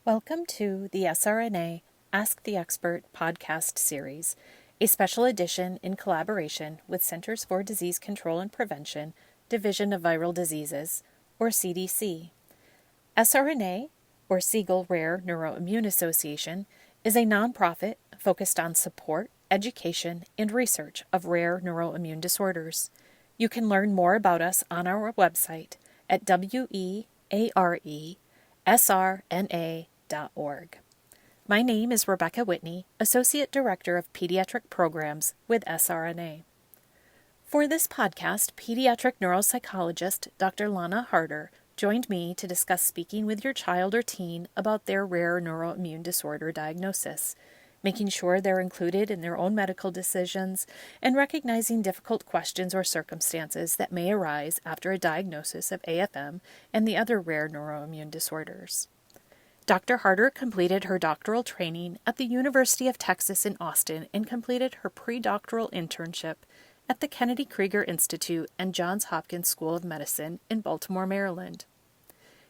Welcome to the SRNA Ask the Expert podcast series, a special edition in collaboration with Centers for Disease Control and Prevention, Division of Viral Diseases, or CDC. SRNA, or Siegel Rare Neuroimmune Association, is a nonprofit focused on support, education, and research of rare neuroimmune disorders. You can learn more about us on our website at wearesrna.org. My name is Rebecca Whitney, Associate Director of Pediatric Programs with SRNA. For this podcast, pediatric neuropsychologist Dr. Lana Harder joined me to discuss speaking with your child or teen about their rare neuroimmune disorder diagnosis, making sure they're included in their own medical decisions, and recognizing difficult questions or circumstances that may arise after a diagnosis of AFM and the other rare neuroimmune disorders. Dr. Harder completed her doctoral training at the University of Texas in Austin and completed her pre-doctoral internship at the Kennedy Krieger Institute and Johns Hopkins School of Medicine in Baltimore, Maryland.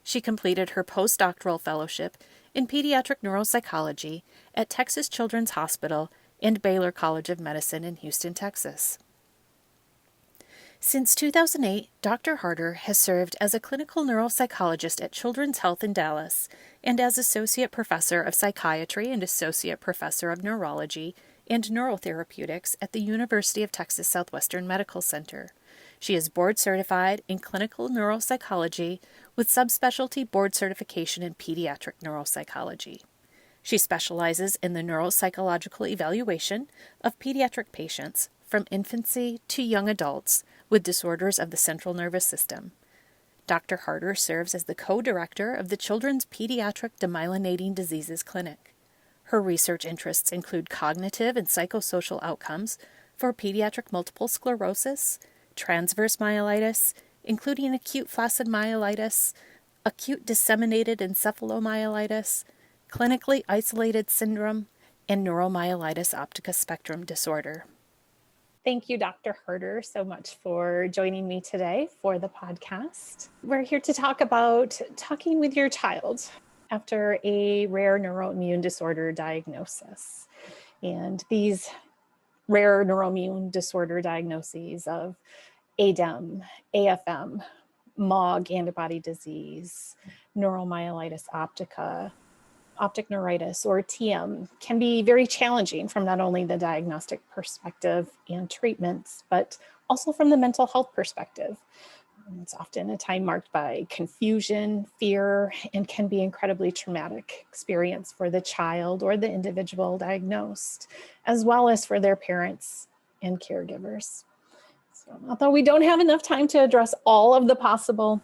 She completed her postdoctoral fellowship in pediatric neuropsychology at Texas Children's Hospital and Baylor College of Medicine in Houston, Texas. Since 2008, Dr. Harder has served as a clinical neuropsychologist at Children's Health in Dallas and as Associate Professor of Psychiatry and Associate Professor of Neurology and Neurotherapeutics at the University of Texas Southwestern Medical Center. She is board certified in clinical neuropsychology with subspecialty board certification in pediatric neuropsychology. She specializes in the neuropsychological evaluation of pediatric patients from infancy to young adults with disorders of the central nervous system. Dr. Harder serves as the co-director of the Children's Pediatric Demyelinating Diseases Clinic. Her research interests include cognitive and psychosocial outcomes for pediatric multiple sclerosis, transverse myelitis, including acute flaccid myelitis, acute disseminated encephalomyelitis, clinically isolated syndrome, and neuromyelitis optica spectrum disorder. Thank you, Dr. Harder, so much for joining me today for the podcast. We're here to talk about talking with your child after a rare neuroimmune disorder diagnosis. And these rare neuroimmune disorder diagnoses of ADEM, AFM, MOG antibody disease, neuromyelitis optica, optic neuritis, or TM can be very challenging from not only the diagnostic perspective and treatments, but also from the mental health perspective. It's often a time marked by confusion, fear, and can be incredibly traumatic experience for the child or the individual diagnosed, as well as for their parents and caregivers. So, although we don't have enough time to address all of the possible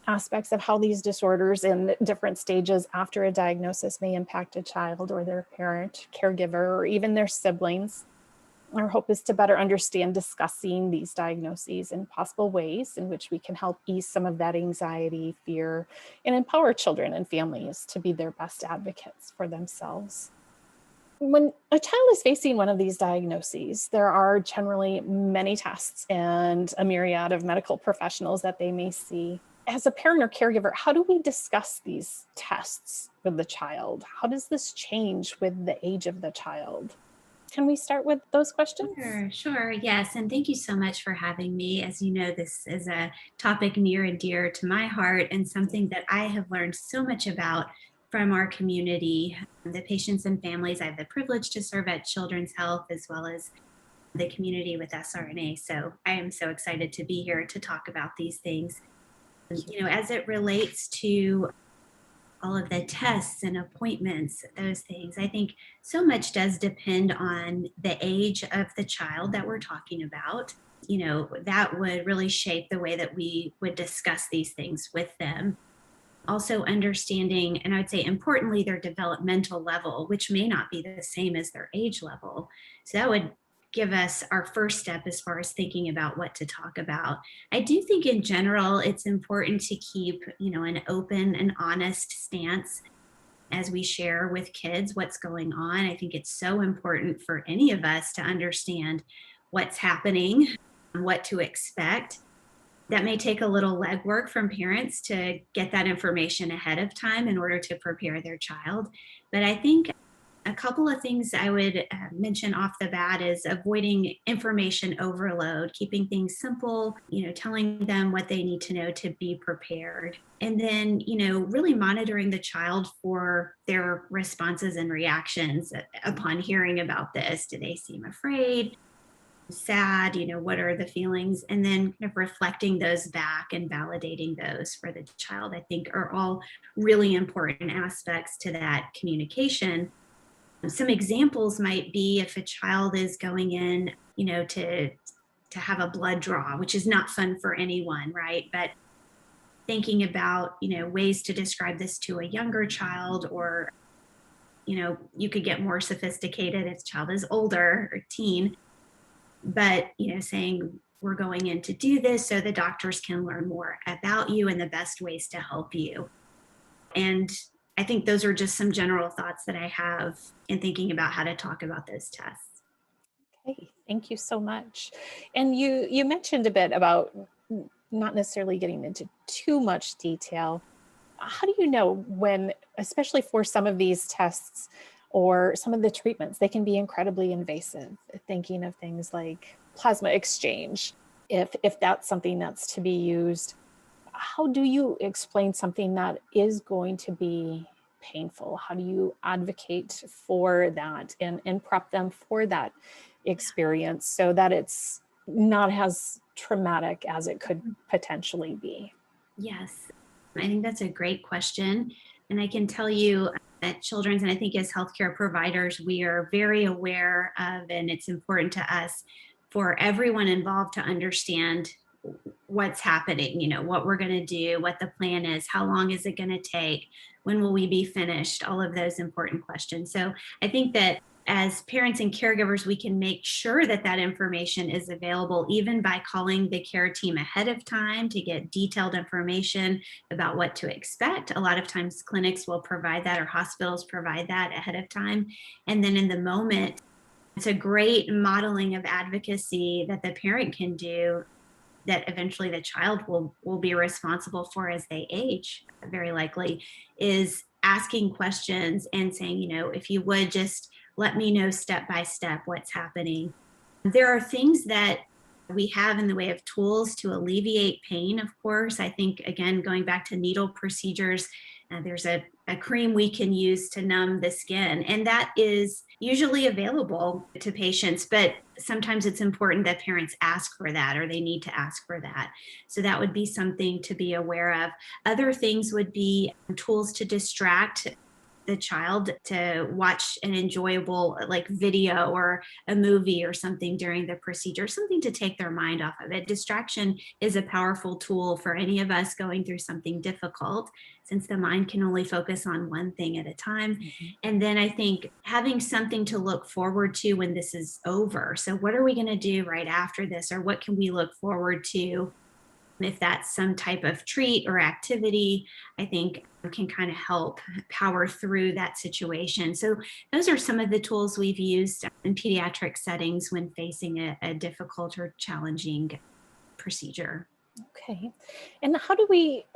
aspects of how these disorders in different stages after a diagnosis may impact a child or their parent, caregiver, or even their siblings, our hope is to better understand discussing these diagnoses and possible ways in which we can help ease some of that anxiety, fear, and empower children and families to be their best advocates for themselves. When a child is facing one of these diagnoses, there are generally many tests and a myriad of medical professionals that they may see. As a parent or caregiver, how do we discuss these tests with the child? How does this change with the age of the child? Can we start with those questions? Sure. Yes. And thank you so much for having me. As you know, this is a topic near and dear to my heart and something that I have learned so much about from our community, the patients and families. I have the privilege to serve at Children's Health as well as the community with SRNA. So I am so excited to be here to talk about these things. As it relates to all of the tests and appointments, those things, I think so much does depend on the age of the child that we're talking about. That would really shape the way that we would discuss these things with them. Also understanding, and I would say importantly, their developmental level, which may not be the same as their age level. So that would give us our first step as far as thinking about what to talk about. I do think in general, it's important to keep, an open and honest stance as we share with kids what's going on. I think it's so important for any of us to understand what's happening, what to expect. That may take a little legwork from parents to get that information ahead of time in order to prepare their child. But I think a couple of things I would mention off the bat is avoiding information overload, keeping things simple, telling them what they need to know to be prepared. And then, really monitoring the child for their responses and reactions upon hearing about this. Do they seem afraid, sad? What are the feelings? And then kind of reflecting those back and validating those for the child, I think are all really important aspects to that communication. Some examples might be if a child is going in, to have a blood draw, which is not fun for anyone, right? But thinking about, ways to describe this to a younger child, or, you could get more sophisticated if the child is older or teen, but, saying we're going in to do this so the doctors can learn more about you and the best ways to help you. And I think those are just some general thoughts that I have in thinking about how to talk about those tests. Okay, thank you so much. And you mentioned a bit about not necessarily getting into too much detail. How do you know when, especially for some of these tests or some of the treatments, they can be incredibly invasive, thinking of things like plasma exchange, if that's something that's to be used? How do you explain something that is going to be painful? How do you advocate for that and prep them for that experience so that it's not as traumatic as it could potentially be? Yes, I think that's a great question. And I can tell you at Children's, and I think as healthcare providers, we are very aware of, and it's important to us for everyone involved to understand what's happening, what we're going to do, what the plan is, how long is it going to take, when will we be finished, all of those important questions. So I think that as parents and caregivers, we can make sure that that information is available, even by calling the care team ahead of time to get detailed information about what to expect. A lot of times clinics will provide that, or hospitals provide that ahead of time. And then in the moment, it's a great modeling of advocacy that the parent can do, that eventually the child will be responsible for as they age, very likely, is asking questions and saying, if you would just let me know step by step what's happening. There are things that we have in the way of tools to alleviate pain, of course. I think, again, going back to needle procedures, there's a cream we can use to numb the skin, and that is usually available to patients, but sometimes it's important that parents ask for that, or they need to ask for that. So that would be something to be aware of. Other things would be tools to distract the child, to watch an enjoyable video or a movie or something during the procedure, something to take their mind off of it. Distraction is a powerful tool for any of us going through something difficult, since the mind can only focus on one thing at a time. Mm-hmm. And then I think having something to look forward to when this is over. So what are we going to do right after this, or what can we look forward to? If that's some type of treat or activity, I think can kind of help power through that situation. So those are some of the tools we've used in pediatric settings when facing a difficult or challenging procedure. Okay. And how do we,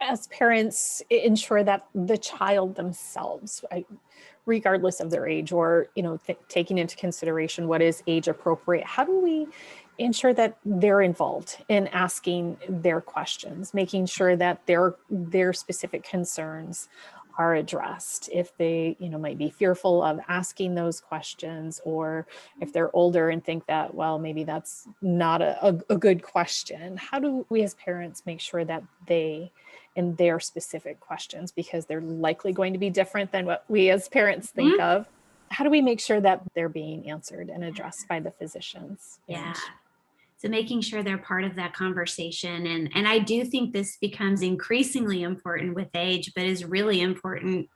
as parents, ensure that the child themselves, regardless of their age, or, taking into consideration what is age appropriate, how do we ensure that they're involved in asking their questions, making sure that their specific concerns are addressed? If they, might be fearful of asking those questions, or if they're older and think that, well, maybe that's not a good question. How do we as parents make sure that they, in their specific questions, because they're likely going to be different than what we as parents think of, how do we make sure that they're being answered and addressed by the physicians? Yeah. So making sure they're part of that conversation. And I do think this becomes increasingly important with age, but is really important,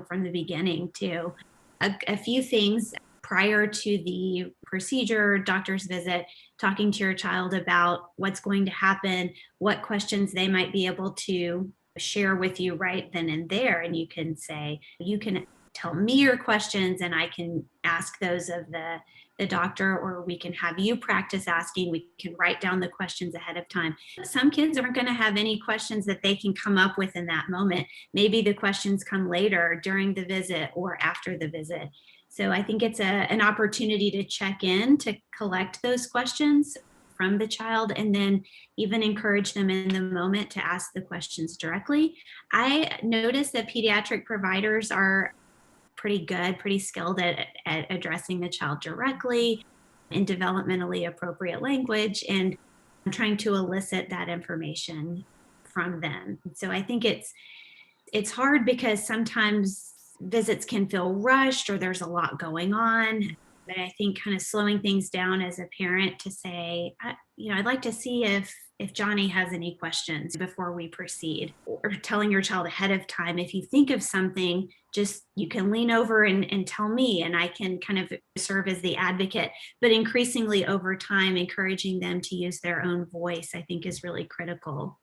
from the beginning too. A few things prior to the procedure, doctor's visit, talking to your child about what's going to happen, what questions they might be able to share with you right then and there. And you can say, you can tell me your questions and I can ask those of the doctor, or we can have you practice asking. We can write down the questions ahead of time. Some kids aren't going to have any questions that they can come up with in that moment. Maybe the questions come later during the visit or after the visit. So I think it's an opportunity to check in, to collect those questions from the child, and then even encourage them in the moment to ask the questions directly. I noticed that pediatric providers are pretty good, pretty skilled at addressing the child directly in developmentally appropriate language and trying to elicit that information from them. So I think it's hard because sometimes visits can feel rushed or there's a lot going on. But I think kind of slowing things down as a parent to say, I'd like to see if Johnny has any questions before we proceed, or telling your child ahead of time, if you think of something, just you can lean over and tell me, and I can kind of serve as the advocate. But increasingly over time, encouraging them to use their own voice, I think, is really critical.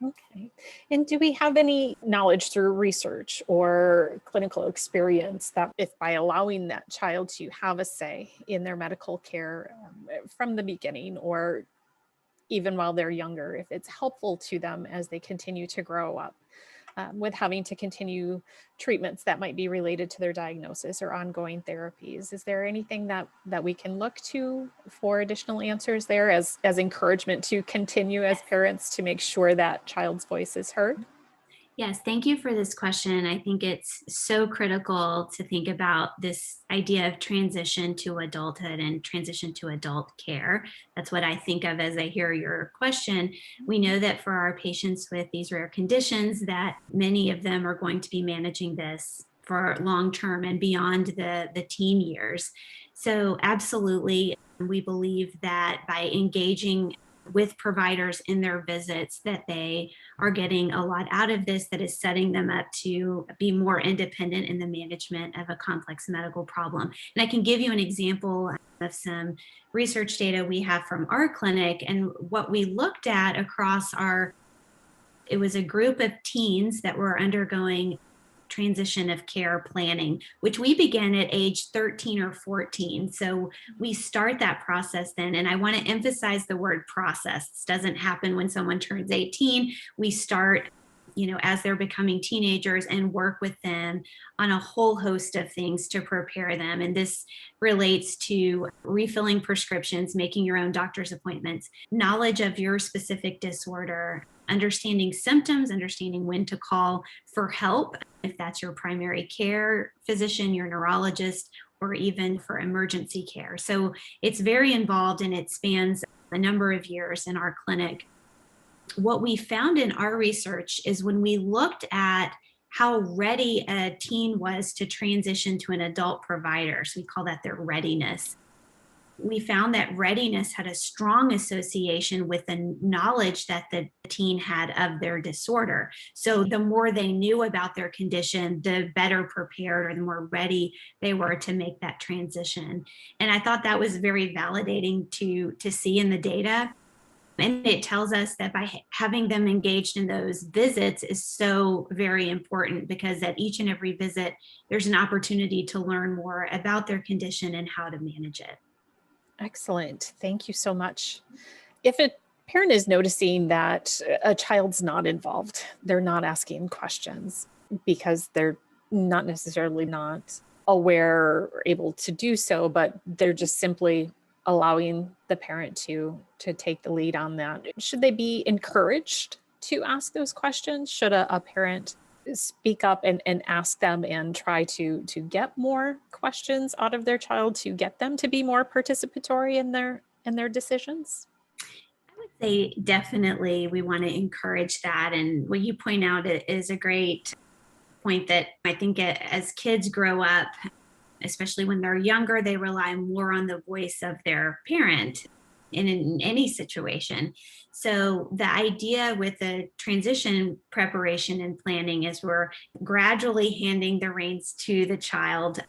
Okay. And do we have any knowledge through research or clinical experience that if by allowing that child to have a say in their medical care from the beginning, or even while they're younger, if it's helpful to them as they continue to grow up with having to continue treatments that might be related to their diagnosis or ongoing therapies? Is there anything that we can look to for additional answers there as encouragement to continue as parents to make sure that child's voice is heard? Yes, thank you for this question. I think it's so critical to think about this idea of transition to adulthood and transition to adult care. That's what I think of as I hear your question. We know that for our patients with these rare conditions, that many of them are going to be managing this for long term and beyond the teen years. So absolutely, we believe that by engaging with providers in their visits, that they are getting a lot out of this, that is setting them up to be more independent in the management of a complex medical problem. And I can give you an example of some research data we have from our clinic, and what we looked at across it was a group of teens that were undergoing transition of care planning, which we began at age 13 or 14. So we start that process then. And I want to emphasize the word process. This doesn't happen when someone turns 18. We start, as they're becoming teenagers, and work with them on a whole host of things to prepare them. And this relates to refilling prescriptions, making your own doctor's appointments, knowledge of your specific disorder, understanding symptoms, understanding when to call for help, if that's your primary care physician, your neurologist, or even for emergency care. So it's very involved, and it spans a number of years in our clinic. What we found in our research is when we looked at how ready a teen was to transition to an adult provider, so we call that their readiness, we found that readiness had a strong association with the knowledge that the teen had of their disorder. So the more they knew about their condition, the better prepared or the more ready they were to make that transition. And I thought that was very validating to see in the data. And it tells us that by having them engaged in those visits is so very important, because at each and every visit, there's an opportunity to learn more about their condition and how to manage it. Excellent. Thank you so much. If a parent is noticing that a child's not involved, they're not asking questions because they're not necessarily not aware or able to do so, but they're just simply allowing the parent to take the lead on that. Should they be encouraged to ask those questions? Should a parent speak up and ask them and try to get more questions out of their child to get them to be more participatory in their decisions? I would say definitely we want to encourage that. And what you point out is a great point, that I think as kids grow up, especially when they're younger, they rely more on the voice of their parent in any situation. So the idea with the transition preparation and planning is we're gradually handing the reins to the child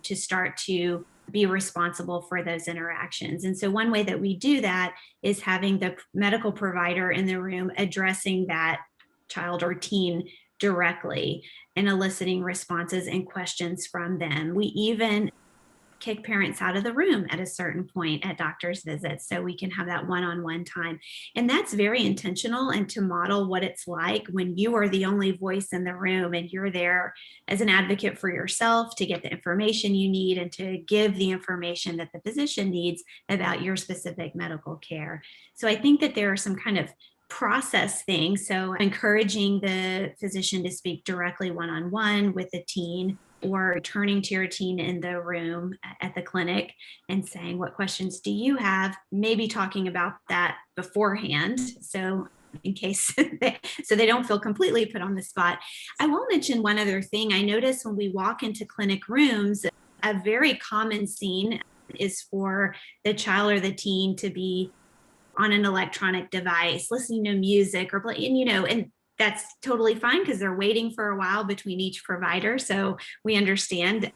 to start to be responsible for those interactions. And so one way that we do that is having the medical provider in the room addressing that child or teen directly and eliciting responses and questions from them. We even kick parents out of the room at a certain point at doctor's visits so we can have that one-on-one time. And that's very intentional, and to model what it's like when you are the only voice in the room and you're there as an advocate for yourself to get the information you need and to give the information that the physician needs about your specific medical care. So I think that there are some kind of process things. So encouraging the physician to speak directly one-on-one with the teen, or turning to your teen in the room at the clinic and saying, what questions do you have? Maybe talking about that beforehand. So in case so they don't feel completely put on the spot. I will mention one other thing. I notice when we walk into clinic rooms, a very common scene is for the child or the teen to be on an electronic device, listening to music or playing, and that's totally fine because they're waiting for a while between each provider. So we understand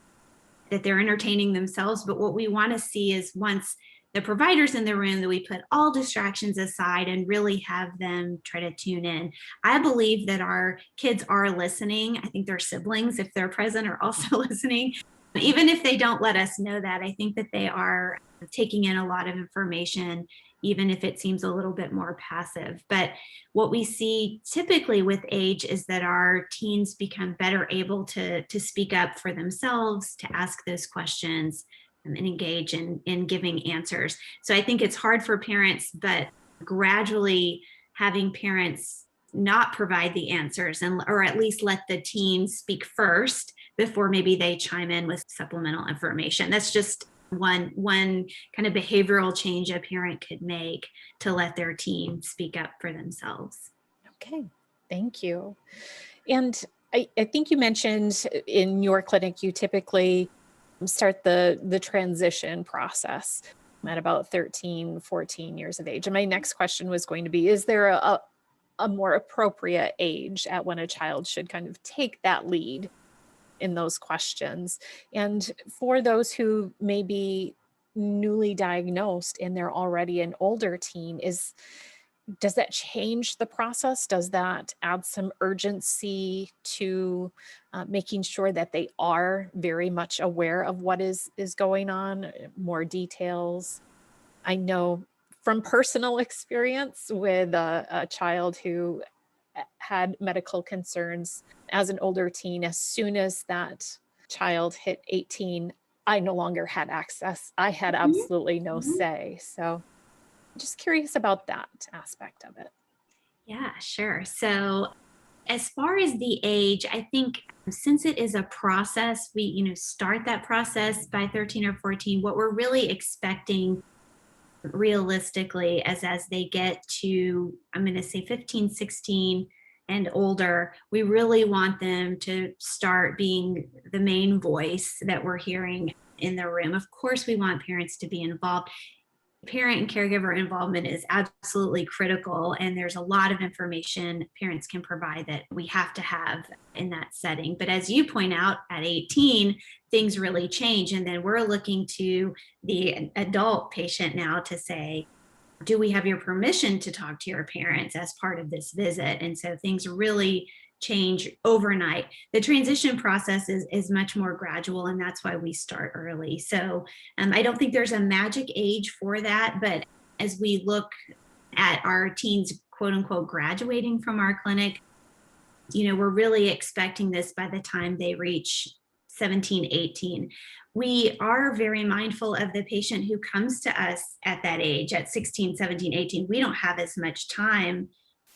that they're entertaining themselves. But what we want to see is once the provider's in the room, that we put all distractions aside and really have them try to tune in. I believe that our kids are listening. I think their siblings, if they're present, are also listening. Even if they don't let us know that, I think that they are taking in a lot of information, even if it seems a little bit more passive. But what we see typically with age is that our teens become better able to speak up for themselves, to ask those questions, and engage in giving answers. So I think it's hard for parents, but gradually having parents not provide the answers, or at least let the teen speak first before maybe they chime in with supplemental information. That's just one kind of behavioral change a parent could make to let their teen speak up for themselves. Okay, thank you. And I think you mentioned in your clinic, you typically start the transition process at about 13, 14 years of age. And my next question was going to be, is there a more appropriate age at when a child should kind of take that lead in those questions? And for those who may be newly diagnosed and they're already an older teen, does that change the process? Does that add some urgency to making sure that they are very much aware of what is going on, more details? I know from personal experience with a child who had medical concerns as an older teen, as soon as that child hit 18, I no longer had access. I had absolutely no say. So just curious about that aspect of it. Yeah, sure. So as far as the age, I think since it is a process, we start that process by 13 or 14. What we're really expecting realistically as they get to, I'm going to say 15, 16 and older, we really want them to start being the main voice that we're hearing in the room. Of course, we want parents to be involved. Parent and caregiver involvement is absolutely critical, and there's a lot of information parents can provide that we have to have in that setting. But as you point out, at 18, things really change, and then we're looking to the adult patient now to say, do we have your permission to talk to your parents as part of this visit? And so things really change overnight. The transition process is much more gradual, and that's why we start early. So I don't think there's a magic age for that, but as we look at our teens, quote unquote, graduating from our clinic, we're really expecting this by the time they reach 17, 18. We are very mindful of the patient who comes to us at that age, at 16, 17, 18. We don't have as much time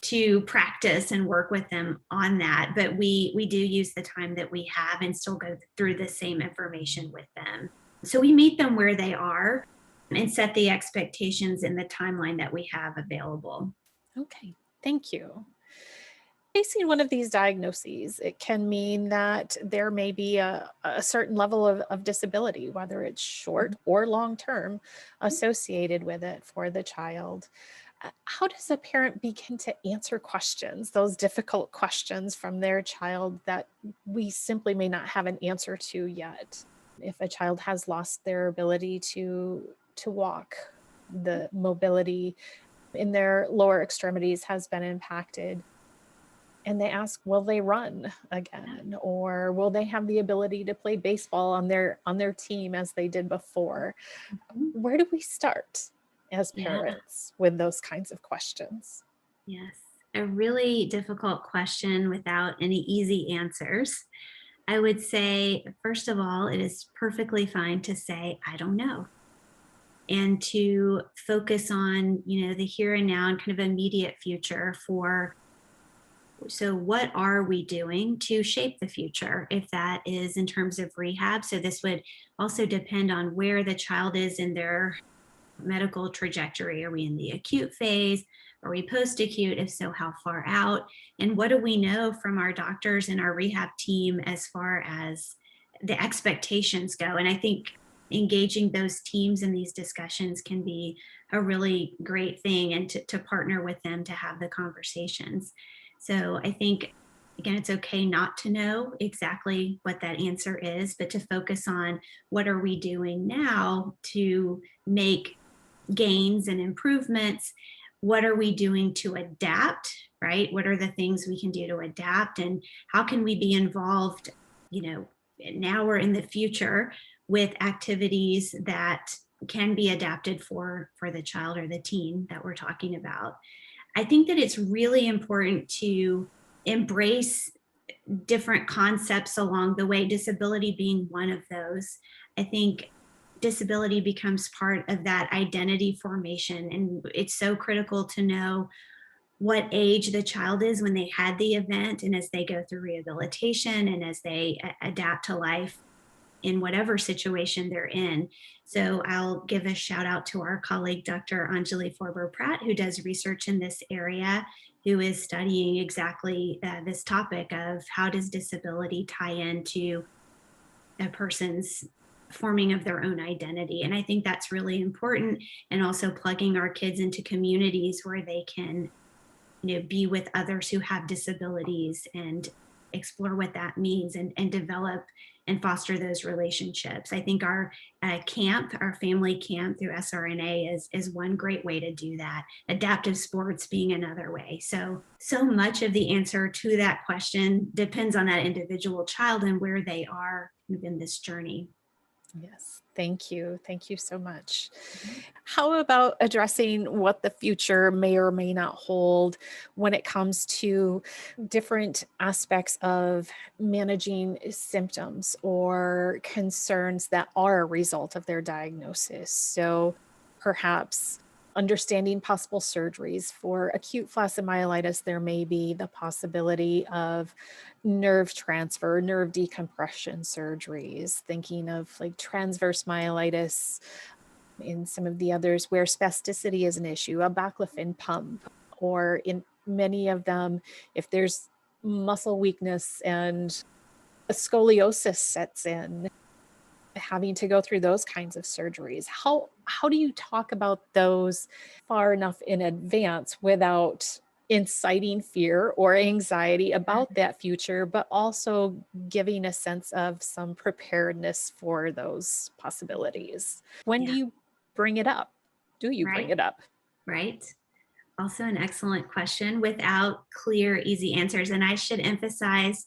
to practice and work with them on that, but we do use the time that we have and still go through the same information with them. So we meet them where they are and set the expectations in the timeline that we have available. Okay, thank you. Facing one of these diagnoses, it can mean that there may be a certain level of disability, whether it's short or long-term, associated with it for the child. How does a parent begin to answer questions, those difficult questions from their child that we simply may not have an answer to yet? If a child has lost their ability to walk, the mobility in their lower extremities has been impacted, And they ask, will they run again? Or will they have the ability to play baseball on their team as they did before? Mhm. Where do we start as Yeah. parents with those kinds of questions? Yes. A really difficult question without any easy answers. I would say, first of all, it is perfectly fine to say, I don't know, and to focus on, the here and now and kind of immediate future for, so what are we doing to shape the future, if that is in terms of rehab. So this would also depend on where the child is in their medical trajectory. Are we in the acute phase? Are we post acute? If so, how far out? And what do we know from our doctors and our rehab team as far as the expectations go? And I think engaging those teams in these discussions can be a really great thing, and to partner with them to have the conversations. So I think, again, it's okay not to know exactly what that answer is, but to focus on what are we doing now to make gains and improvements. What are we doing to adapt, right? What are the things we can do to adapt, and how can we be involved, now or in the future, with activities that can be adapted for the child or the teen that we're talking about. I think that it's really important to embrace different concepts along the way, disability being one of those. I think disability becomes part of that identity formation, and it's so critical to know what age the child is when they had the event, and as they go through rehabilitation and as they adapt to life in whatever situation they're in. So I'll give a shout out to our colleague, Dr. Anjali Forber-Pratt, who does research in this area, who is studying exactly this topic of how does disability tie into a person's forming of their own identity. And I think that's really important. And also plugging our kids into communities where they can, be with others who have disabilities and explore what that means, and develop and foster those relationships. I think our camp, our family camp through SRNA is one great way to do that. Adaptive sports being another way. So much of the answer to that question depends on that individual child and where they are in this journey. Yes, thank you. Thank you so much. How about addressing what the future may or may not hold when it comes to different aspects of managing symptoms or concerns that are a result of their diagnosis? So perhaps understanding possible surgeries for acute flaccid myelitis. There may be the possibility of nerve transfer, nerve decompression surgeries, thinking of like transverse myelitis. In some of the others where spasticity is an issue, a baclofen pump, or in many of them, if there's muscle weakness and a scoliosis sets in, having to go through those kinds of surgeries. How do you talk about those far enough in advance without inciting fear or anxiety about that future, but also giving a sense of some preparedness for those possibilities? When do Yeah, you bring it up? Do you bring right, it up? right. Also an excellent question without clear, easy answers. And I should emphasize,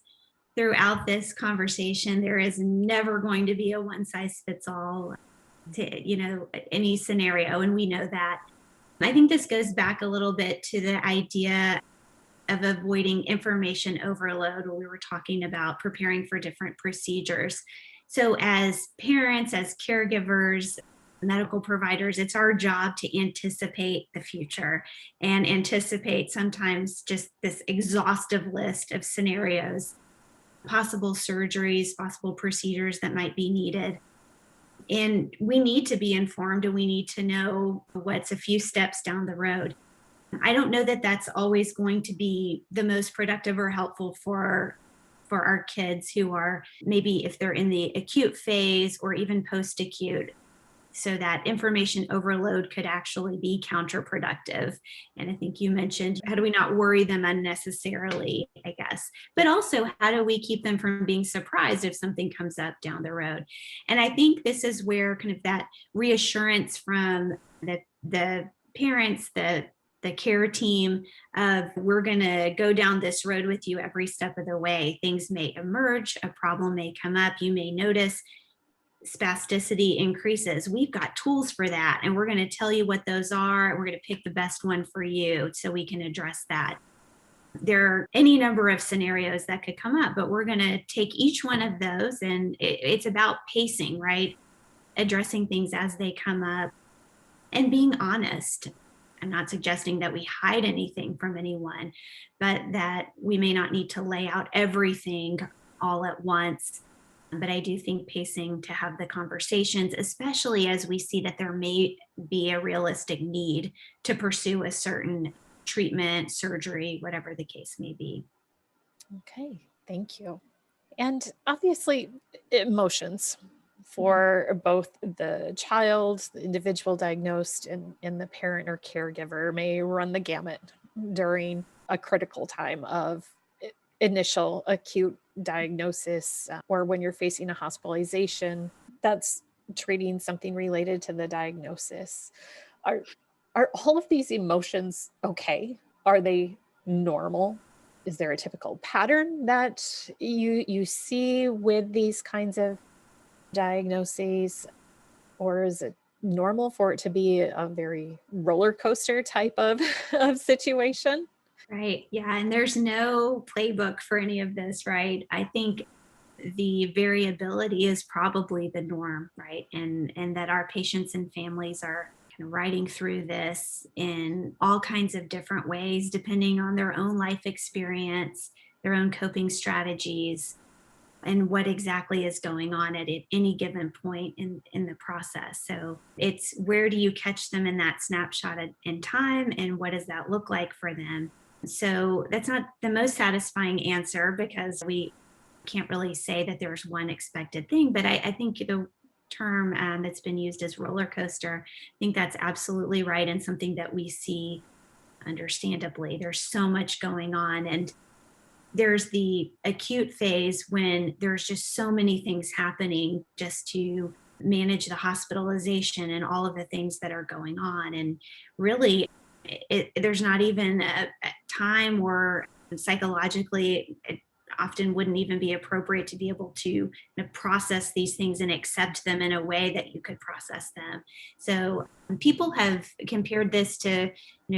throughout this conversation, there is never going to be a one size fits all to, any scenario. And we know that. I think this goes back a little bit to the idea of avoiding information overload when we were talking about preparing for different procedures. So as parents, as caregivers, medical providers, it's our job to anticipate the future and anticipate sometimes just this exhaustive list of scenarios, possible surgeries, possible procedures that might be needed. And we need to be informed, and we need to know what's a few steps down the road. I don't know that that's always going to be the most productive or helpful for our kids who are, maybe if they're in the acute phase or even post acute. So that information overload could actually be counterproductive. And I think you mentioned, how do we not worry them unnecessarily, I guess, but also how do we keep them from being surprised if something comes up down the road? And I think this is where kind of that reassurance from the parents, the the care team of, we're going to go down this road with you every step of the way. Things may emerge, a problem may come up, you may notice spasticity increases. We've got tools for that, and we're going to tell you what those are, and we're going to pick the best one for you so we can address that. There are any number of scenarios that could come up, but we're going to take each one of those, and it's about pacing, right? Addressing things as they come up and being honest. I'm not suggesting that we hide anything from anyone, but that we may not need to lay out everything all at once. But I do think pacing to have the conversations, especially as we see that there may be a realistic need to pursue a certain treatment, surgery, whatever the case may be. Okay, thank you. And obviously, emotions for both the child, the individual diagnosed, and the parent or caregiver may run the gamut during a critical time of initial acute diagnosis, or when you're facing a hospitalization that's treating something related to the diagnosis. Are all of these emotions okay? Are they normal? Is there a typical pattern that you see with these kinds of diagnoses, or is it normal for it to be a very roller coaster type of situation? Right. Yeah. And there's no playbook for any of this, right? I think the variability is probably the norm, right? And that our patients and families are kind of riding through this in all kinds of different ways, depending on their own life experience, their own coping strategies, and what exactly is going on at any given point in the process. So it's, where do you catch them in that snapshot in time, and what does that look like for them? So that's not the most satisfying answer, because we can't really say that there's one expected thing. But I think the term that's been used as roller coaster, I think that's absolutely right, and something that we see understandably. There's so much going on, and there's the acute phase when there's just so many things happening just to manage the hospitalization and all of the things that are going on. And really, there's not even a time, or psychologically, it often wouldn't even be appropriate to be able to process these things and accept them in a way that you could process them. So people have compared this to,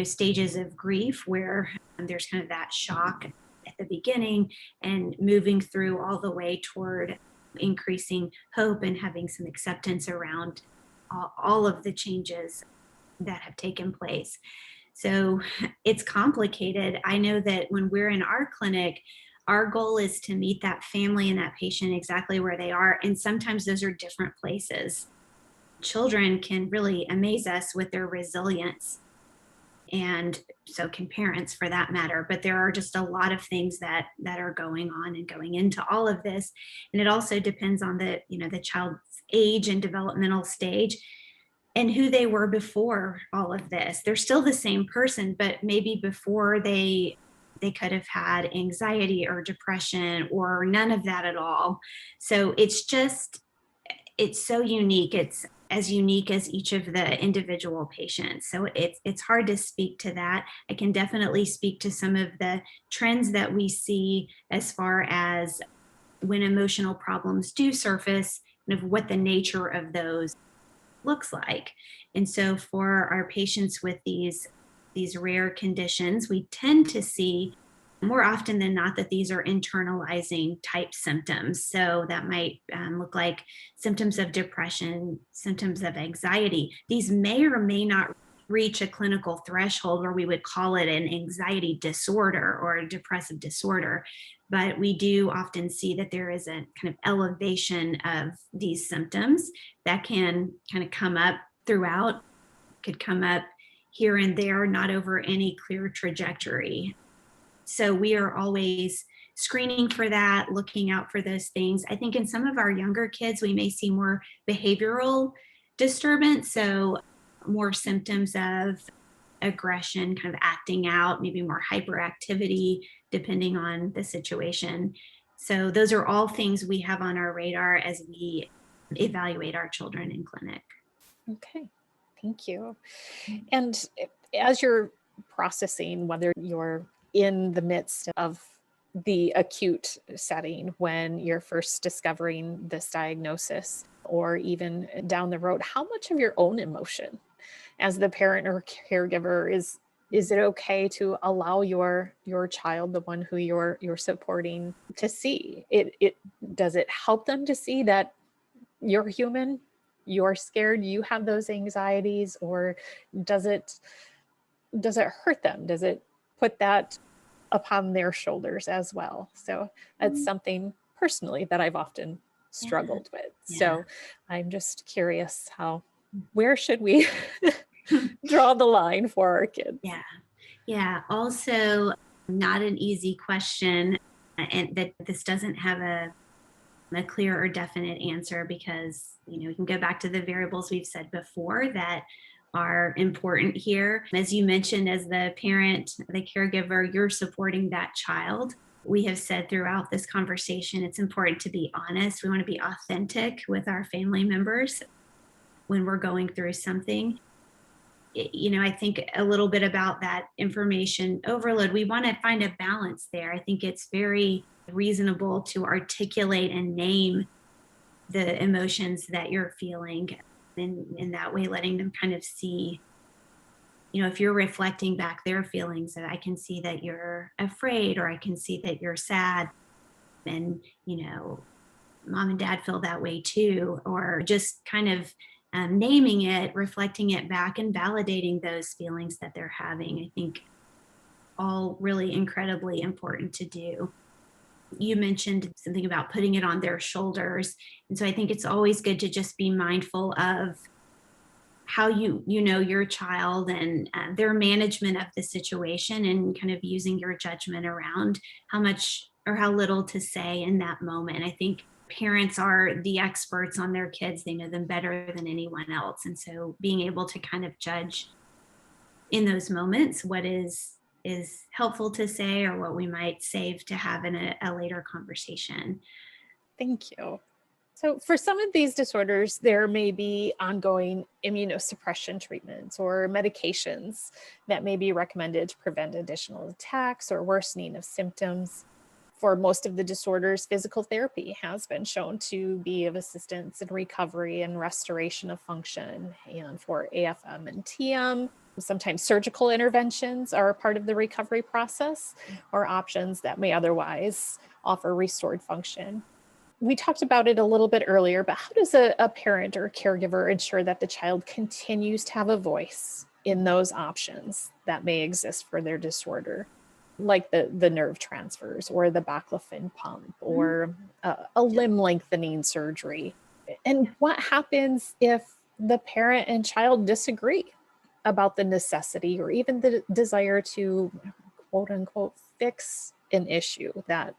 stages of grief, where there's kind of that shock at the beginning and moving through all the way toward increasing hope and having some acceptance around all of the changes that have taken place. So it's complicated. I know that when we're in our clinic, our goal is to meet that family and that patient exactly where they are. And sometimes those are different places. Children can really amaze us with their resilience, and so can parents for that matter. But there are just a lot of things that are going on and going into all of this. And it also depends on the child's age and developmental stage, and who they were before all of this. They're still the same person, but maybe before they could have had anxiety or depression, or none of that at all. So it's so unique. It's as unique as each of the individual patients. So it's hard to speak to that. I can definitely speak to some of the trends that we see as far as when emotional problems do surface, and of what the nature of those looks like. And so for our patients with these rare conditions, we tend to see more often than not that these are internalizing type symptoms. So that might look like symptoms of depression, symptoms of anxiety. These may or may not reach a clinical threshold where we would call it an anxiety disorder or a depressive disorder. But we do often see that there is a kind of elevation of these symptoms that can kind of come up throughout, could come up here and there, not over any clear trajectory. So we are always screening for that, looking out for those things. I think in some of our younger kids, we may see more behavioral disturbance. So more symptoms of aggression, kind of acting out, maybe more hyperactivity, depending on the situation. So those are all things we have on our radar as we evaluate our children in clinic. Okay, thank you. And as you're processing, whether you're in the midst of the acute setting when you're first discovering this diagnosis, or even down the road, how much of your own emotion as the parent or caregiver is it okay to allow your child, the one who you're supporting, to see it? Does it help them to see that you're human, you're scared, you have those anxieties, or does it hurt them? Does it put that upon their shoulders as well? So that's something personally that I've often struggled with. Yeah. So I'm just curious, where should we draw the line for our kids? Yeah. Yeah. Also, not an easy question, and that this doesn't have a clear or definite answer, because, we can go back to the variables we've said before that are important here. As you mentioned, as the parent, the caregiver, you're supporting that child. We have said throughout this conversation, it's important to be honest. We want to be authentic with our family members when we're going through something. I think a little bit about that information overload. We want to find a balance there. I think it's very reasonable to articulate and name the emotions that you're feeling, and in that way letting them kind of see, if you're reflecting back their feelings, that I can see that you're afraid, or I can see that you're sad, and mom and dad feel that way too, or just kind of naming it, reflecting it back, and validating those feelings that they're having. I think all really incredibly important to do. You mentioned something about putting it on their shoulders. And so I think it's always good to just be mindful of how you know your child, and their management of the situation, and kind of using your judgment around how much or how little to say in that moment. I think parents are the experts on their kids. They know them better than anyone else. And so being able to kind of judge in those moments what is helpful to say, or what we might save to have in a later conversation. Thank you. So for some of these disorders, there may be ongoing immunosuppression treatments or medications that may be recommended to prevent additional attacks or worsening of symptoms. For most of the disorders, physical therapy has been shown to be of assistance in recovery and restoration of function. And for AFM and TM, sometimes surgical interventions are a part of the recovery process, or options that may otherwise offer restored function. We talked about it a little bit earlier, but how does a parent or caregiver ensure that the child continues to have a voice in those options that may exist for their disorder, like the nerve transfers, or the baclofen pump, or a limb lengthening surgery? And what happens if the parent and child disagree about the necessity, or even the desire to, quote unquote, fix an issue that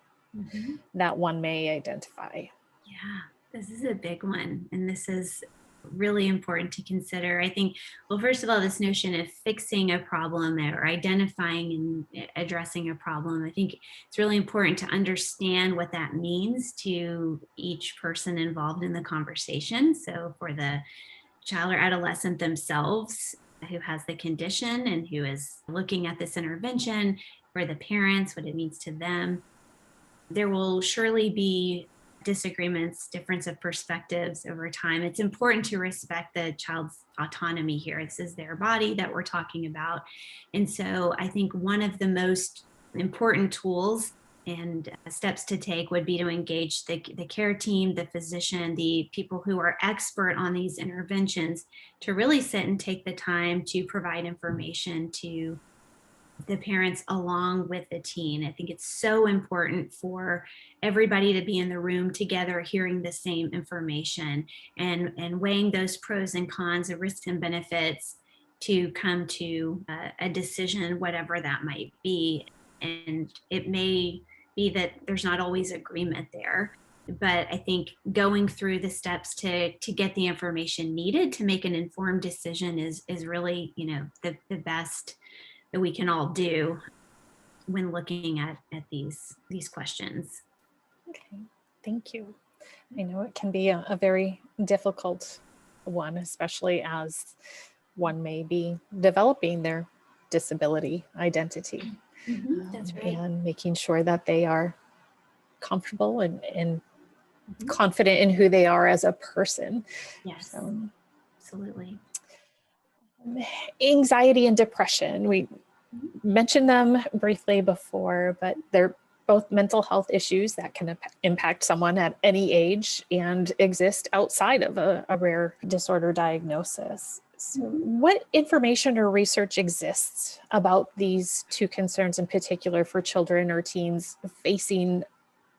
one may identify? Yeah, this is a big one. And this is really important to consider. I think, well, first of all, this notion of fixing a problem, or identifying and addressing a problem, I think it's really important to understand what that means to each person involved in the conversation. So for the child or adolescent themselves who has the condition and who is looking at this intervention, for the parents, what it means to them, there will surely be disagreements, difference of perspectives over time. It's important to respect the child's autonomy here. This is their body that we're talking about. And so I think one of the most important tools and steps to take would be to engage the care team, the physician, the people who are expert on these interventions, to really sit and take the time to provide information to the parents along with the teen. I think it's so important for everybody to be in the room together, hearing the same information, and weighing those pros and cons, the risks and benefits, to come to a decision, whatever that might be. And it may be that there's not always agreement there, but I think going through the steps to get the information needed to make an informed decision is really, the best that we can all do when looking at these questions. Okay, thank you. I know it can be a very difficult one, especially as one may be developing their disability identity. That's right. And making sure that they are comfortable and Mhm. confident in who they are as a person. Yes, So, absolutely. anxiety and depression, we Mhm. mentioned them briefly before, but they're both mental health issues that can impact someone at any age and exist outside of a rare disorder diagnosis. So, what information or research exists about these two concerns in particular for children or teens facing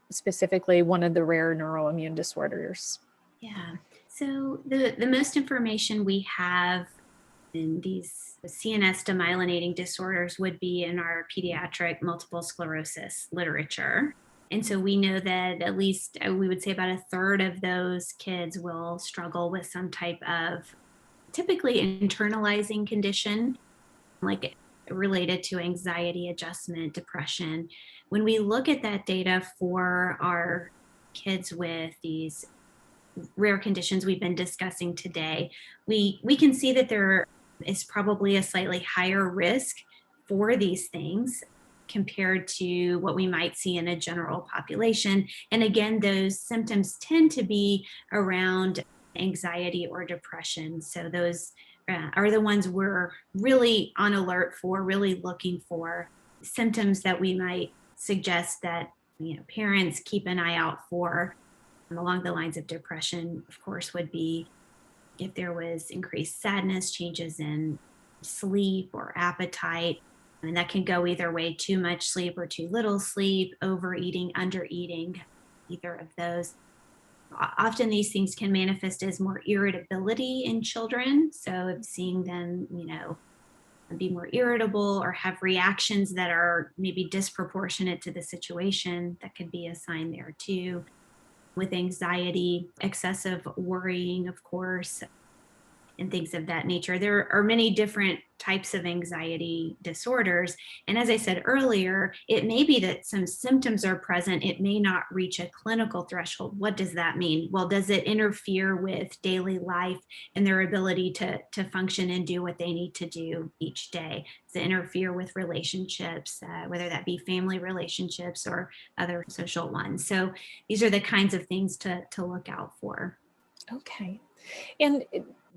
specifically one of the rare neuroimmune disorders? Yeah. So the most information we have in these CNS demyelinating disorders would be in our pediatric multiple sclerosis literature. And so we know that at least we would say about a third of those kids will struggle with some type of typically internalizing condition, like related to anxiety, adjustment, depression. When we look at that data for our kids with these rare conditions we've been discussing today, we can see that there is probably a slightly higher risk for these things compared to what we might see in a general population. And again, those symptoms tend to be around anxiety or depression. So those are the ones we're really on alert for, really looking for symptoms that we might suggest that parents keep an eye out for. Along the lines of depression, of course, would be if there was increased sadness, changes in sleep or appetite. And that can go either way, too much sleep or too little sleep, overeating, undereating, either of those. Often these things can manifest as more irritability in children. So if seeing them, be more irritable or have reactions that are maybe disproportionate to the situation, that could be a sign there too. With anxiety, excessive worrying, of course, and things of that nature. There are many different types of anxiety disorders. And as I said earlier, it may be that some symptoms are present. It may not reach a clinical threshold. What does that mean? Well, does it interfere with daily life and their ability to function and do what they need to do each day? Does it interfere with relationships, whether that be family relationships or other social ones? So these are the kinds of things to look out for. Okay. And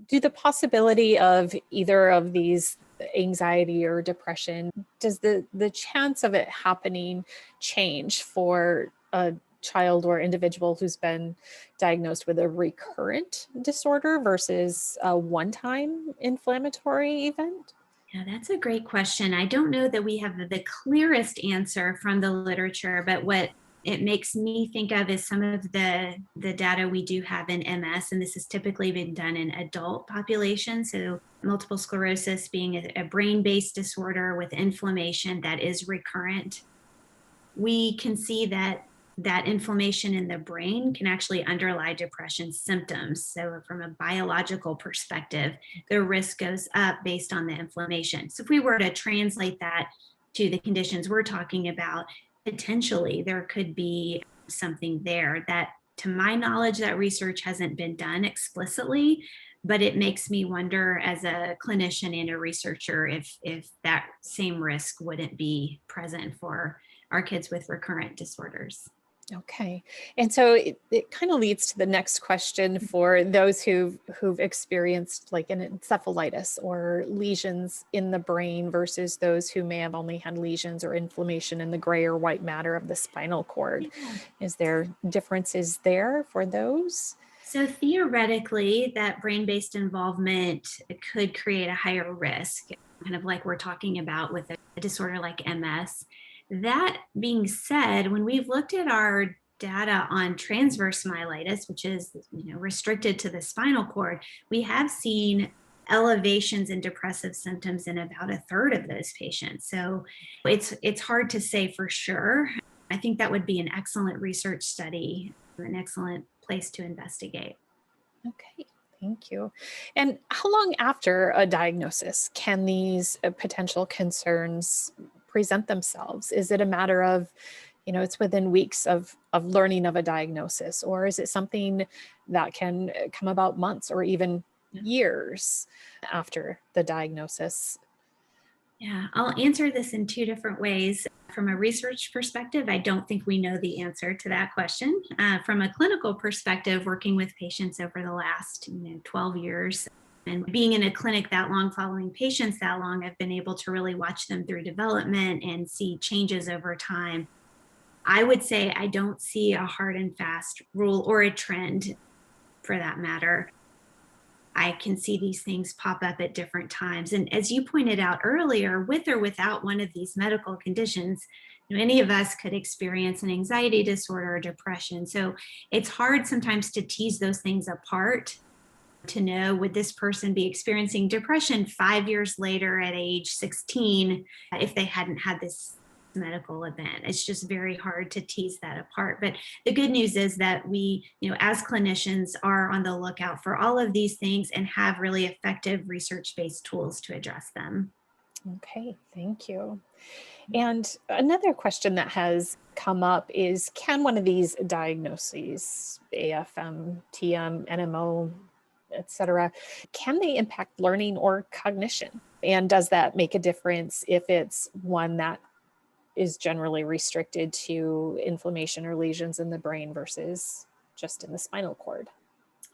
do the possibility of either of these, anxiety or depression, does the chance of it happening change for a child or individual who's been diagnosed with a recurrent disorder versus a one-time inflammatory event? Yeah, that's a great question. I don't know that we have the clearest answer from the literature, but what it makes me think of is some of the data we do have in MS, and this has typically been done in adult populations. So multiple sclerosis being a brain-based disorder with inflammation that is recurrent. We can see that inflammation in the brain can actually underlie depression symptoms. So from a biological perspective, the risk goes up based on the inflammation. So if we were to translate that to the conditions we're talking about, potentially there could be something there that, to my knowledge, that research hasn't been done explicitly, but it makes me wonder as a clinician and a researcher if that same risk wouldn't be present for our kids with recurrent disorders. Okay. And so it kind of leads to the next question for those who've experienced like an encephalitis or lesions in the brain versus those who may have only had lesions or inflammation in the gray or white matter of the spinal cord. Yeah. Is there differences there for those? So theoretically, that brain-based involvement could create a higher risk, kind of like we're talking about with a disorder like MS. That being said, when we've looked at our data on transverse myelitis, which is restricted to the spinal cord, we have seen elevations in depressive symptoms in about a third of those patients. So it's hard to say for sure. I think that would be an excellent research study, an excellent place to investigate. Okay. Thank you. And how long after a diagnosis can these potential concerns present themselves? Is it a matter of, it's within weeks of learning of a diagnosis, or is it something that can come about months or even years after the diagnosis? Yeah, I'll answer this in two different ways. From a research perspective, I don't think we know the answer to that question. From a clinical perspective, working with patients over the last 12 years and being in a clinic that long, following patients that long, I've been able to really watch them through development and see changes over time. I would say I don't see a hard and fast rule or a trend for that matter. I can see these things pop up at different times. And as you pointed out earlier, with or without one of these medical conditions, any of us could experience an anxiety disorder or depression. So it's hard sometimes to tease those things apart to know, would this person be experiencing depression 5 years later at age 16 if they hadn't had this medical event? It's just very hard to tease that apart. But the good news is that we, as clinicians, are on the lookout for all of these things and have really effective research-based tools to address them. Okay, thank you. And another question that has come up is, can one of these diagnoses, AFM, TM, NMO, etc., can they impact learning or cognition? And does that make a difference if it's one that is generally restricted to inflammation or lesions in the brain versus just in the spinal cord?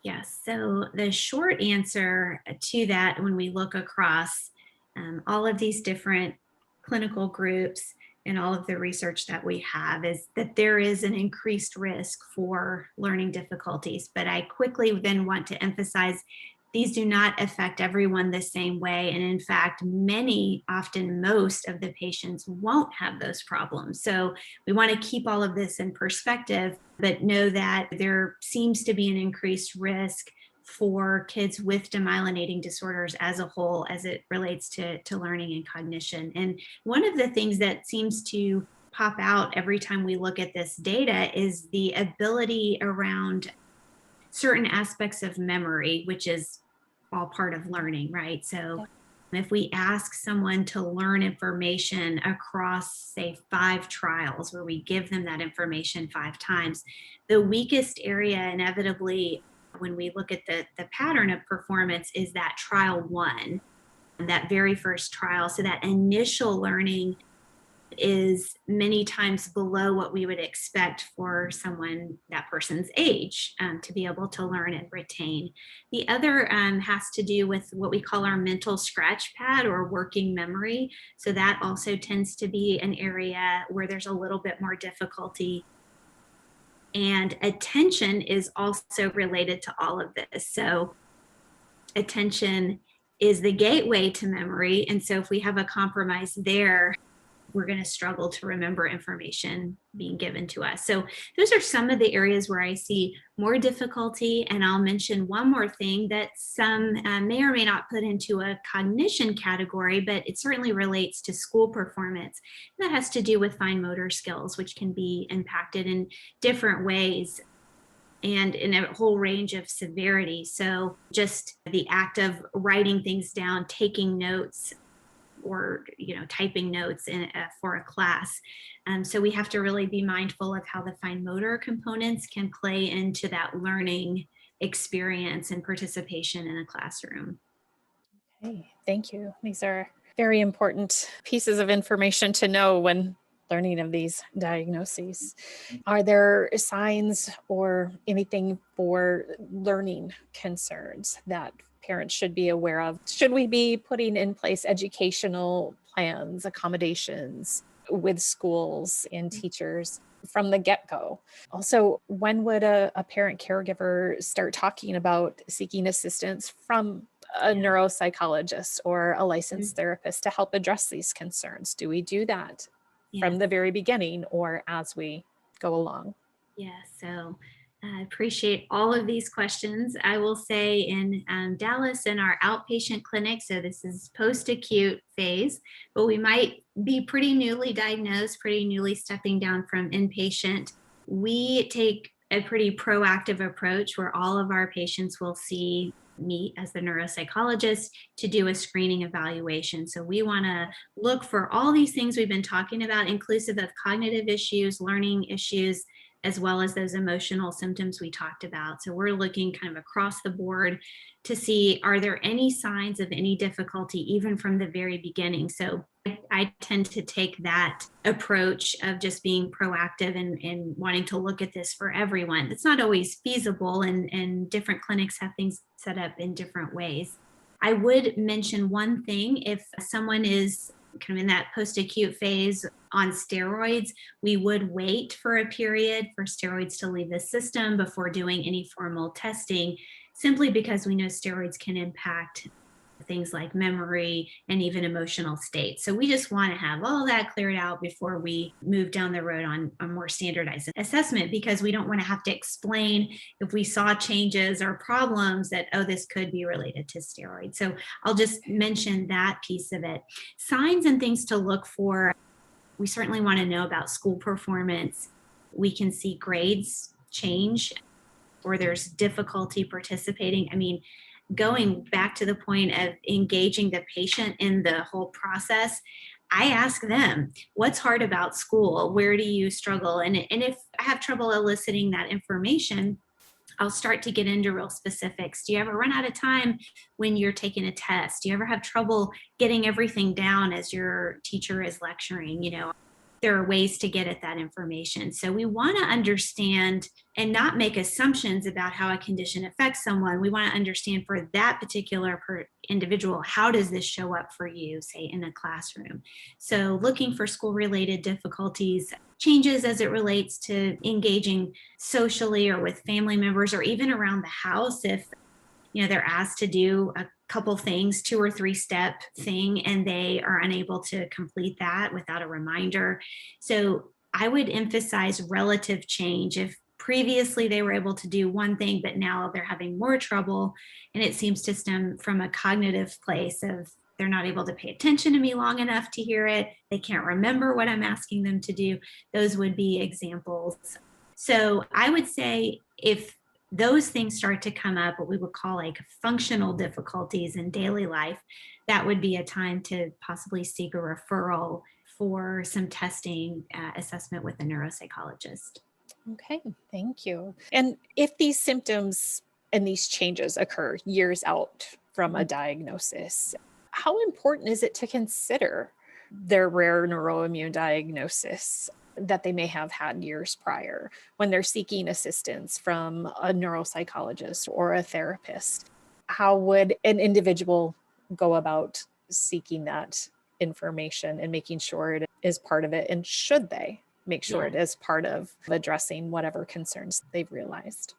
Yes. So the short answer to that, when we look across all of these different clinical groups and all of the research that we have, is that there is an increased risk for learning difficulties. But I quickly then want to emphasize these do not affect everyone the same way. And in fact, many, often most of the patients won't have those problems. So we want to keep all of this in perspective, but know that there seems to be an increased risk for kids with demyelinating disorders as a whole as it relates to learning and cognition. And one of the things that seems to pop out every time we look at this data is the ability around certain aspects of memory, which is all part of learning, right? So if we ask someone to learn information across, say, 5 trials, where we give them that information 5 times, the weakest area inevitably, when we look at the pattern of performance, is that trial 1, that very first trial. So that initial learning is many times below what we would expect for someone that person's age to be able to learn and retain. The other has to do with what we call our mental scratch pad or working memory. So that also tends to be an area where there's a little bit more difficulty. And attention is also related to all of this. So attention is the gateway to memory. And so if we have a compromise there, we're going to struggle to remember information being given to us. So those are some of the areas where I see more difficulty. And I'll mention one more thing that some may or may not put into a cognition category, but it certainly relates to school performance. That has to do with fine motor skills, which can be impacted in different ways and in a whole range of severity. So just the act of writing things down, taking notes, or typing notes for a class. So we have to really be mindful of how the fine motor components can play into that learning experience and participation in a classroom. Okay, thank you. These are very important pieces of information to know when learning of these diagnoses. Are there signs or anything for learning concerns that parents should be aware of? Should we be putting in place educational plans, accommodations with schools and teachers from the get-go? Also, when would a parent caregiver start talking about seeking assistance from a neuropsychologist or a licensed therapist to help address these concerns? Do we do that from the very beginning or as we go along? Yeah, so I appreciate all of these questions. I will say in Dallas, in our outpatient clinic, so this is post-acute phase, but we might be pretty newly diagnosed, pretty newly stepping down from inpatient. We take a pretty proactive approach where all of our patients will see me as the neuropsychologist to do a screening evaluation. So we want to look for all these things we've been talking about, inclusive of cognitive issues, learning issues, as well as those emotional symptoms we talked about. So we're looking kind of across the board to see, are there any signs of any difficulty even from the very beginning? So I tend to take that approach of just being proactive and wanting to look at this for everyone. It's not always feasible, and different clinics have things set up in different ways. I would mention one thing: if someone is kind of in that post-acute phase on steroids, we would wait for a period for steroids to leave the system before doing any formal testing, simply because we know steroids can impact things like memory and even emotional states. So we just want to have all that cleared out before we move down the road on a more standardized assessment, because we don't want to have to explain if we saw changes or problems that, oh, this could be related to steroids. So I'll just mention that piece of it. Signs and things to look for: we certainly want to know about school performance. We can see grades change, or there's difficulty participating. I mean, going back to the point of engaging the patient in the whole process, I ask them, what's hard about school? Where do you struggle? And if I have trouble eliciting that information, I'll start to get into real specifics. Do you ever run out of time when you're taking a test? Do you ever have trouble getting everything down as your teacher is lecturing? There are ways to get at that information. So we want to understand and not make assumptions about how a condition affects someone. We want to understand for that particular individual, how does this show up for you, say in a classroom? So looking for school-related difficulties, changes as it relates to engaging socially or with family members, or even around the house. If they're asked to do a couple things, 2 or 3 step thing, and they are unable to complete that without a reminder. So I would emphasize relative change. If previously they were able to do one thing, but now they're having more trouble, and it seems to stem from a cognitive place of they're not able to pay attention to me long enough to hear it, they can't remember what I'm asking them to do, those would be examples. So I would say if those things start to come up, what we would call like functional difficulties in daily life, that would be a time to possibly seek a referral for some testing, assessment with a neuropsychologist. Okay, thank you. And if these symptoms and these changes occur years out from a diagnosis, how important is it to consider their rare neuroimmune diagnosis that they may have had years prior when they're seeking assistance from a neuropsychologist or a therapist? How would an individual go about seeking that information and making sure it is part of it? And should they make sure it is part of addressing whatever concerns they've realized?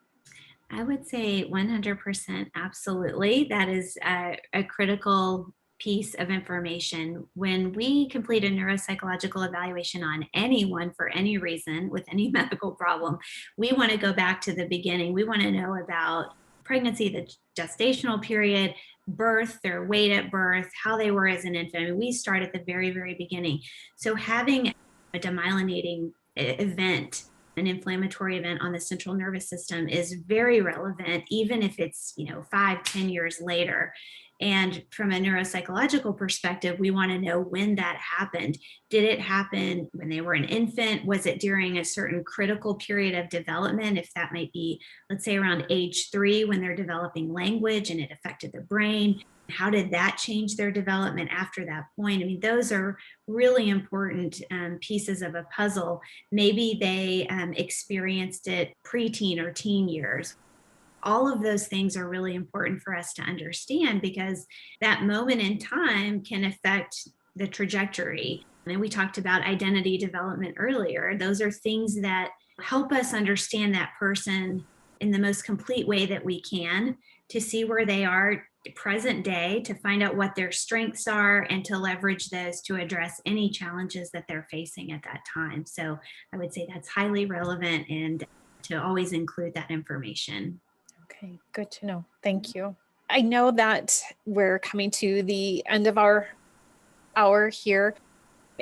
I would say 100% absolutely. That is a critical piece of information. When we complete a neuropsychological evaluation on anyone for any reason with any medical problem, we want to go back to the beginning. We want to know about pregnancy, the gestational period, birth, their weight at birth, how they were as an infant. I mean, we start at the very, very beginning. So having a demyelinating event, an inflammatory event on the central nervous system, is very relevant, even if it's 5-10 years later. And from a neuropsychological perspective, we want to know when that happened. Did it happen when they were an infant? Was it during a certain critical period of development? If that might be, let's say, around age 3 when they're developing language and it affected the brain. How did that change their development after that point? I mean, those are really important pieces of a puzzle. Maybe they experienced it preteen or teen years. All of those things are really important for us to understand, because that moment in time can affect the trajectory. And we talked about identity development earlier. Those are things that help us understand that person in the most complete way that we can, to see where they are present day, to find out what their strengths are, and to leverage those to address any challenges that they're facing at that time. So I would say that's highly relevant, and to always include that information. Okay, good to know. Thank you. I know that we're coming to the end of our hour here,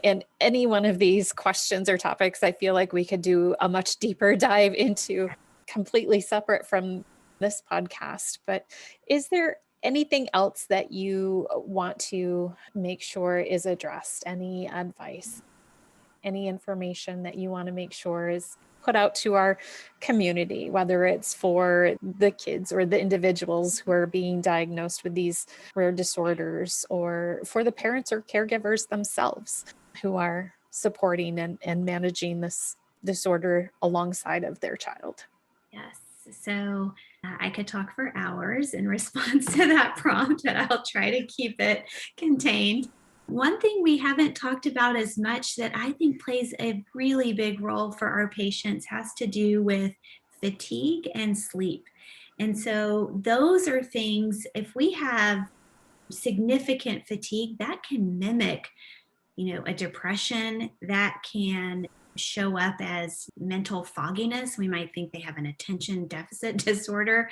and any one of these questions or topics, I feel like we could do a much deeper dive into, completely separate from this podcast. But is there anything else that you want to make sure is addressed? Any advice, any information that you want to make sure is put out to our community, whether it's for the kids or the individuals who are being diagnosed with these rare disorders, or for the parents or caregivers themselves who are supporting and managing this disorder alongside of their child. Yes. So I could talk for hours in response to that prompt, but I'll try to keep it contained. One thing we haven't talked about as much that I think plays a really big role for our patients has to do with fatigue and sleep. And so those are things, if we have significant fatigue, that can mimic, a depression, that can show up as mental fogginess. We might think they have an attention deficit disorder.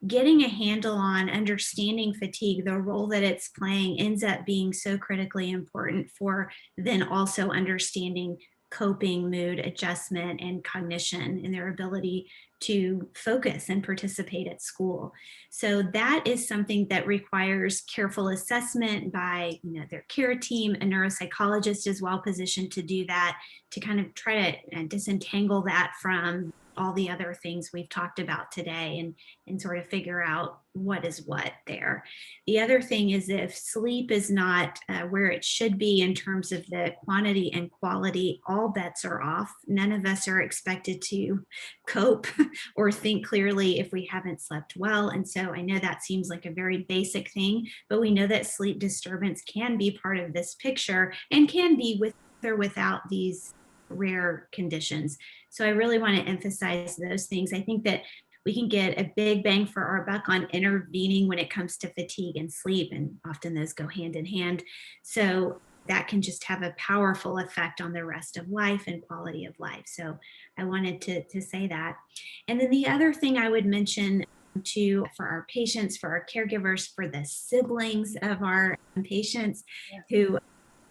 Getting a handle on understanding fatigue, the role that it's playing, ends up being so critically important for then also understanding coping, mood adjustment, and cognition, and their ability to focus and participate at school. So that is something that requires careful assessment by their care team. A neuropsychologist is well positioned to do that, to kind of try to disentangle that from all the other things we've talked about today, and sort of figure out what is what there. The other thing is, if sleep is not where it should be in terms of the quantity and quality, all bets are off. None of us are expected to cope or think clearly if we haven't slept well. And so I know that seems like a very basic thing, but we know that sleep disturbance can be part of this picture and can be with or without these rare conditions. So I really want to emphasize those things. I think that we can get a big bang for our buck on intervening when it comes to fatigue and sleep, and often those go hand in hand. So that can just have a powerful effect on the rest of life and quality of life. So I wanted to say that. And then the other thing I would mention too, for our patients, for our caregivers, for the siblings of our patients, who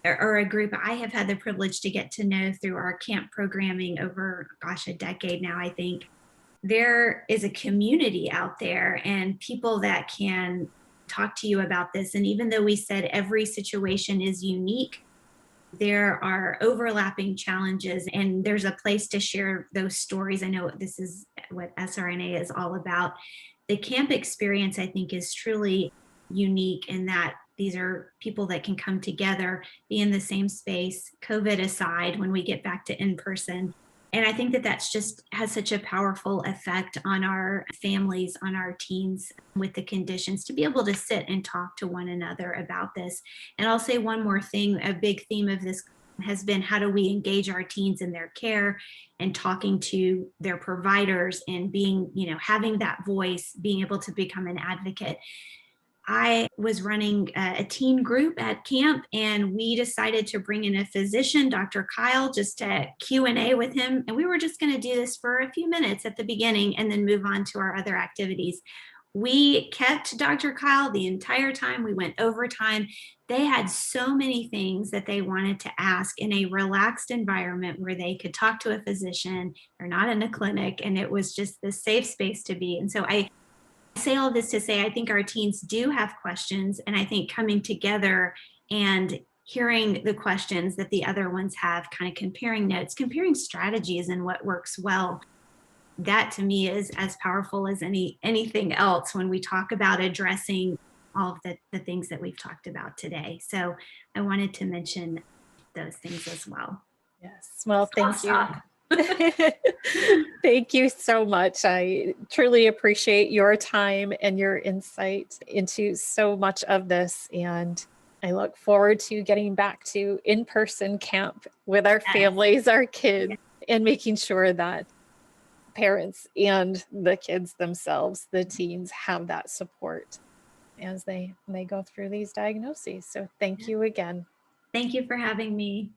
or a group I have had the privilege to get to know through our camp programming over, a decade now, I think. There is a community out there and people that can talk to you about this. And even though we said every situation is unique, there are overlapping challenges, and there's a place to share those stories. I know this is what SRNA is all about. The camp experience, I think, is truly unique in that these are people that can come together, be in the same space, COVID aside, when we get back to in person. And I think that that's just has such a powerful effect on our families, on our teens with the conditions, to be able to sit and talk to one another about this. And I'll say one more thing, a big theme of this has been, how do we engage our teens in their care and talking to their providers and being, having that voice, being able to become an advocate. I was running a teen group at camp, and we decided to bring in a physician, Dr. Kyle, just to Q&A with him. And we were just going to do this for a few minutes at the beginning and then move on to our other activities. We kept Dr. Kyle the entire time. We went overtime. They had so many things that they wanted to ask in a relaxed environment where they could talk to a physician. They're not in a clinic, and it was just the safe space to be. And so I say all this to say, I think our teens do have questions, and I think coming together and hearing the questions that the other ones have, kind of comparing notes, comparing strategies and what works well, that to me is as powerful as anything else when we talk about addressing all of the things that we've talked about today. So I wanted to mention those things as well. Yes. Well, thank you. Thank you so much. I truly appreciate your time and your insight into so much of this. And I look forward to getting back to in-person camp with our families, our kids, and making sure that parents and the kids themselves, the teens, have that support as they go through these diagnoses. So thank you again. Thank you for having me.